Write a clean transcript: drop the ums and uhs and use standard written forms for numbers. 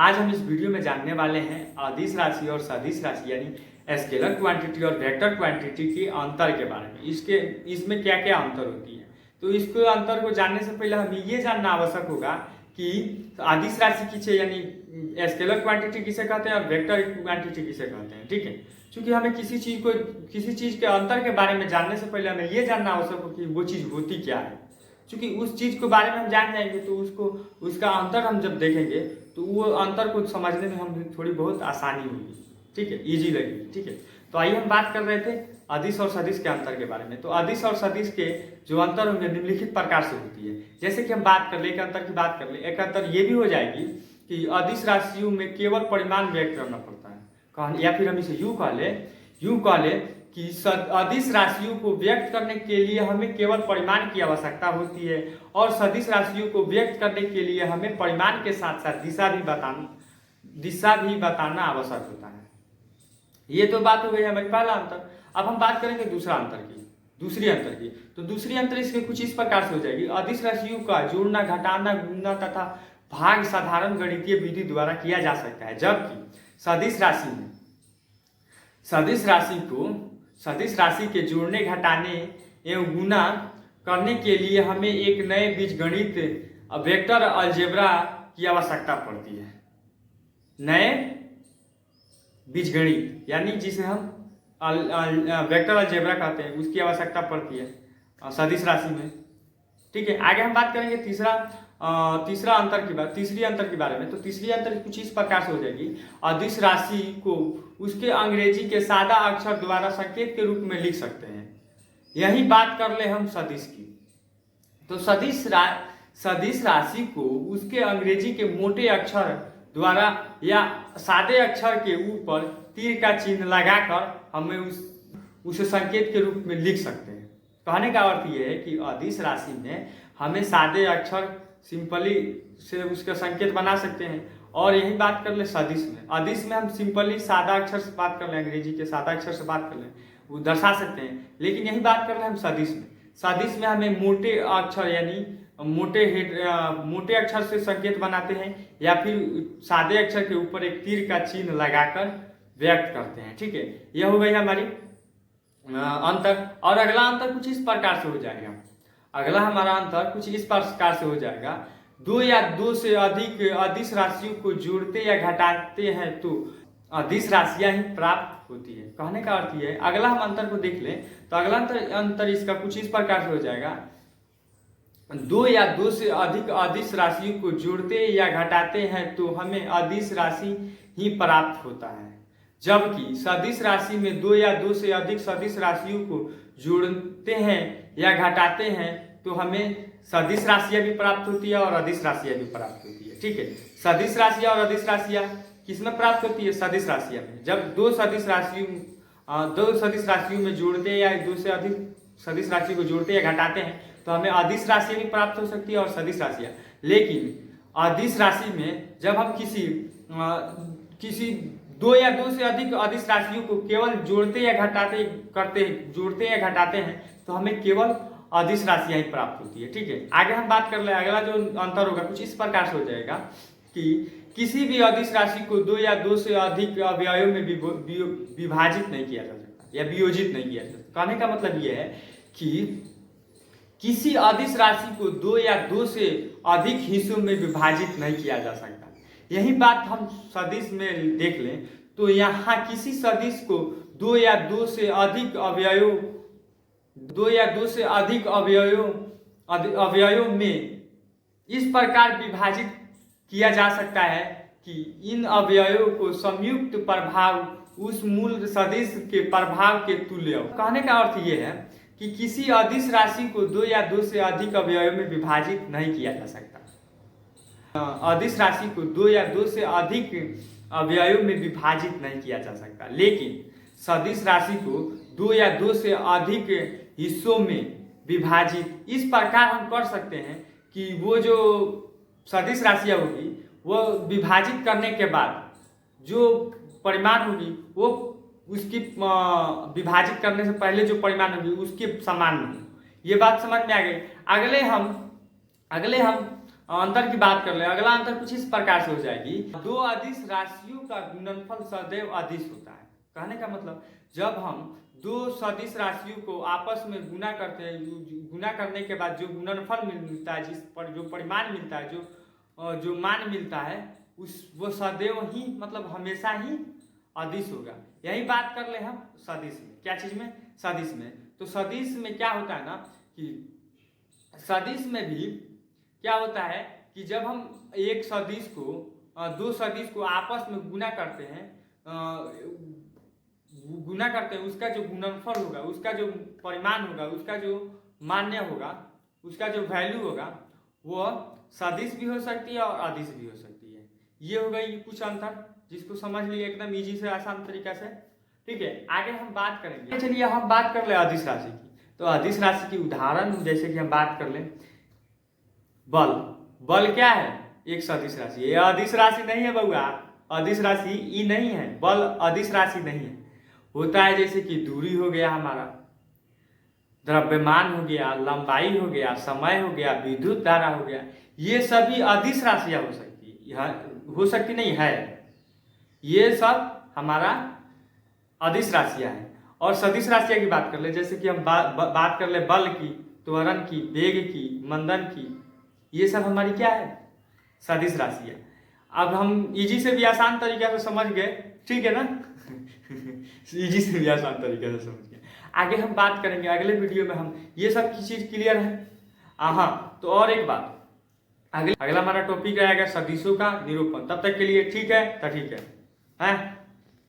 आज हम इस वीडियो में जानने वाले हैं अदिश राशि और सदिश राशि यानी स्केलर क्वांटिटी और वेक्टर क्वांटिटी के अंतर के बारे में। इसमें क्या क्या अंतर होती है, तो इसको अंतर को जानने से पहले हमें ये जानना आवश्यक होगा कि अदिश राशि किसे यानी स्केलर क्वांटिटी किसे कहते हैं और वेक्टर क्वांटिटी किसे कहते हैं। ठीक है, क्योंकि हमें किसी चीज के अंतर के बारे में जानने से पहले हमें ये जानना आवश्यक हो कि वो चीज होती क्या है। क्योंकि उस चीज के बारे में हम जान जाएंगे तो उसका अंतर हम जब देखेंगे तो वो अंतर को समझने में हम थोड़ी बहुत आसानी होगी। ठीक है, इजी लगेगी। ठीक है, तो आइए हम बात कर रहे थे अदिश और सदिश के अंतर के बारे में। तो अदिश और सदिश के जो अंतर होंगे निम्नलिखित प्रकार से होती है। जैसे कि हम बात कर ले एक अंतर की बात कर ले, एक अंतर ये भी हो जाएगी कि अदिश राशियों में केवल परिमाण व्यक्त करना पड़ता है, या फिर हम इसे यूं कह ले कि अदिश राशियों को व्यक्त करने के लिए हमें केवल परिमाण की आवश्यकता होती है और सदिश राशियों को व्यक्त करने के लिए हमें परिमाण के साथ साथ दिशा भी बताना आवश्यक होता है। ये तो बात हो गई हमारी पहला अंतर। अब हम बात करेंगे दूसरी अंतर की। तो दूसरी अंतर इसके कुछ इस प्रकार से हो जाएगी। अदिश राशियों का जोड़ना, घटाना, गुणना तथा भाग साधारण गणितीय विधि द्वारा किया जा सकता है, जबकि सदिश राशि के जोड़ने, घटाने एवं गुणा करने के लिए हमें एक नए बीजगणित वेक्टर अलजेब्रा की आवश्यकता पड़ती है। नए बीजगणित यानी जिसे हम वेक्टर अलजेब्रा कहते हैं, उसकी आवश्यकता पड़ती है सदिश राशि में। ठीक है, आगे हम बात करेंगे तीसरी अंतर के बारे में। तो तीसरी अंतर कुछ इस प्रकार से हो जाएगी। अदिश राशि को उसके अंग्रेजी के सादा अक्षर द्वारा संकेत के रूप में लिख सकते हैं। यही बात कर ले हम सदिश की। तो सदिश राशि को उसके अंग्रेजी के मोटे अक्षर द्वारा या सादे अक्षर के ऊपर तीर का चिन्ह लगाकर हमें उसे संकेत के रूप में लिख सकते हैं। कहने का अर्थ यह है कि अदिश राशि में हमें सादे अक्षर सिंपली से उसका संकेत बना सकते हैं। और यही बात कर ले सदिश में। अदिश में हम सिंपली सादा अक्षर से बात कर लें, अंग्रेजी के सादा अक्षर से बात कर लें, वो दर्शा सकते हैं। लेकिन यही बात कर रहे हैं हम सदिश में हमें मोटे अक्षर यानी मोटे अक्षर से संकेत बनाते हैं या फिर सादे अक्षर के ऊपर एक तीर का चिन्ह लगाकर व्यक्त करते हैं। ठीक है, यह हो गई हमारी अंतर। और अगला अंतर कुछ इस प्रकार से हो जाएगा। अगला हमारा अंतर कुछ इस प्रकार से हो जाएगा। दो या दो से अधिक अदिश राशियों को जोड़ते या घटाते हैं तो अदिश राशियां ही प्राप्त होती है। कहने का अर्थ यह है, अगला हम अंतर को देख लें तो अगला अंतर इसका कुछ इस प्रकार से हो जाएगा। दो या दो से अधिक अदिश राशियों को जोड़ते या घटाते हैं तो हमें अदिश राशि ही प्राप्त होता है, जबकि सदिश राशि में दो या दो से अधिक सदिश राशियों को जोड़ते हैं या घटाते हैं तो हमें सदिश राशियां भी प्राप्त होती है और अदिश राशियां भी प्राप्त होती है। ठीक है, सदिश राशियां और अदिश राशियां किसमें प्राप्त होती है? सदिश राशियां में। जब दो सदिश राशियों में जोड़ते या दो से अधिक सदिश राशि को जोड़ते या घटाते हैं तो हमें अदिश राशि भी प्राप्त हो सकती है और सदिश राशियां। लेकिन अदिश राशि में जब हम किसी दो या दो से अधिक अदिश राशियों को केवल जोड़ते या घटाते हैं तो हमें केवल अदिश राशियां ही प्राप्त होती है। ठीक है, आगे हम बात कर ले। अगला जो अंतर होगा कुछ इस प्रकार से हो जाएगा कि किसी भी अदिश राशि को दो या दो से अधिक अवयवों में विभाजित नहीं किया जा सकता या वियोजित नहीं किया जा सकता। कहने का मतलब यह है कि किसी अदिश राशि को दो या दो से अधिक हिस्सों में विभाजित नहीं किया जा सकता। यही बात हम सदिश में देख लें तो यहाँ किसी सदिश को दो या दो से अधिक अवयवों में इस प्रकार विभाजित किया जा सकता है कि इन अवयवों को संयुक्त प्रभाव उस मूल सदिश के प्रभाव के तुल्य हो। कहने का अर्थ यह है कि किसी अदिश राशि को दो या दो से अधिक अवयवों में विभाजित नहीं किया जा सकता। अदिश राशि को दो या दो से अधिक अवयवों में विभाजित नहीं किया जा सकता, लेकिन सदिश राशि को दो या दो से अधिक हिस्सों में विभाजित इस प्रकार हम कर सकते हैं कि वो जो सदिश राशियां होगी वो विभाजित करने के बाद जो परिमाण होगी वो उसकी विभाजित करने से पहले जो परिमाण होगी उसके समान नहीं। ये बात समझ में आ गई। अगले हम अंतर की बात कर ले, अगला अंतर कुछ इस प्रकार से हो जाएगी, दो अदिश राशियों का गुणनफल सदैव अदिश होता है। कहने का मतलब जब हम दो सदिश राशियों को आपस में गुना करते हैं, गुना करने के बाद जो गुणनफल मिलता है, जिस पर जो परिमाण मिलता है, जो मान मिलता है, वो सदैव ही मतलब हमेशा ही अदिश होगा। यही बात कर ले हम सदिश में, क्या चीज में, सदिश में। तो सदिश में क्या होता है ना कि सदिश में भी क्या होता है कि जब हम एक सदिश को दो सदिश को आपस में गुना करते हैं, उसका जो गुणनफल होगा, उसका जो परिमाण होगा, उसका जो मान्य होगा, उसका जो वैल्यू होगा, वो सदिश भी हो सकती है और अदिश भी हो सकती है। ये हो गई कुछ अंतर, जिसको समझ लिए एकदम इजी से, आसान तरीका से। ठीक है, आगे हम बात करेंगे। चलिए हम बात कर ले अदिश राशि की। तो अदिश राशि की उदाहरण जैसे कि हम बात कर लें, बल। बल क्या है, एक सदिश राशि। ये अदिश राशि नहीं है बउआ, अदिश राशि ई नहीं है, बल अदिश राशि नहीं है। होता है जैसे कि दूरी हो गया हमारा, द्रव्यमान हो गया, लंबाई हो गया, समय हो गया, विद्युत धारा हो गया, ये सभी अदिश राशियां हो सकती है, हो सकती नहीं है, ये सब हमारा अदिश राशियां हैं। और सदिश राशियां की बात कर ले, जैसे कि हम बात कर ले बल की, त्वरण की, वेग की, मंदन की, ये सब हमारी क्या है, सदिश राशियां। अब हम इजी से भी आसान तरीके से समझ गए, ठीक है ना इजी से भी आसान तरीके से समझ गए। आगे हम बात करेंगे अगले वीडियो में, हम ये सब की चीज क्लियर है। हाँ, तो और एक बात, अगला हमारा टॉपिक आएगा सदिशों का निरूपण। तब तक के लिए ठीक है, तो ठीक है।